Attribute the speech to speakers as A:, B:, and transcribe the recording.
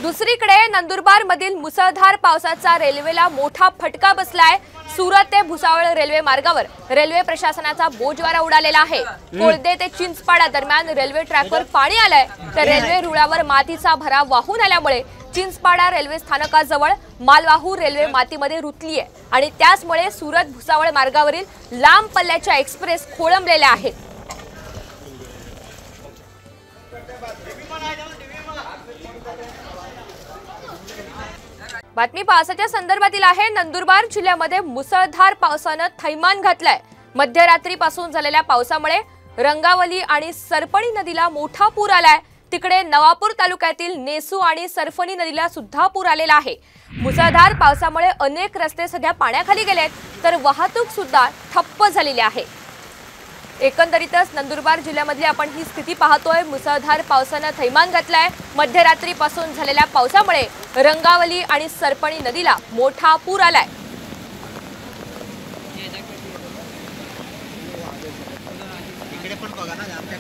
A: दुसरीकडे नंदुरबार मधील मुसळधार पावसाचा रेल्वेला मोठा फटका बसलाय। सुरत ते भुसावळ रेल्वे मार्गावर रेल्वे प्रशासनाचा बोजवारा उडालेला आहे। कोळदे ते चिंचपाडा दरम्यान रेल्वे ट्रॅकवर पाणी आलंय, तर रेल्वे रुळावर मातीचा भराव वाहून आल्यामुळे चिंचपाडा रेल्वे स्थानकाजवळ मालवाहू रेल्वे मातीमध्ये रुतलीये आणि त्याचमुळे सुरत भुसावळ मार्गावरील लांब पल्ल्याच्या एक्सप्रेस खोळंबलेल्या आहेत। बातमी पावसाच्या संदर्भातील आहे। नंदुरबार जिल्ह्यामध्ये मुसळधार पावसाने थैमान घातलाय। मध्यरात्रीपासून झालेल्या पावसामुळे रंगावली आणि सरपणी नदीला मोठा पूर आलाय। तिकडे नवापूर तालुक्यातील नेसू आणि सरफणी नदीला सुद्धा पूर आलेला आहे। मुसळधार पावसामुळे अनेक रस्ते सध्या पाण्याखाली गेलेत, तर वाहतूक सुद्धा ठप्प झालेली आहे। एकंदरीतच नंदुरबार जिल्ह्यामधली आपण ही स्थिती पाहतोय। मुसळधार पावसाने थैमान घातलाय। मध्यरात्रीपासून झालेल्या पावसामुळे रंगावली आणि सरपणी नदीला मोठा पूर आलाय।
B: इकडे पण बघा ना आमच्याकडे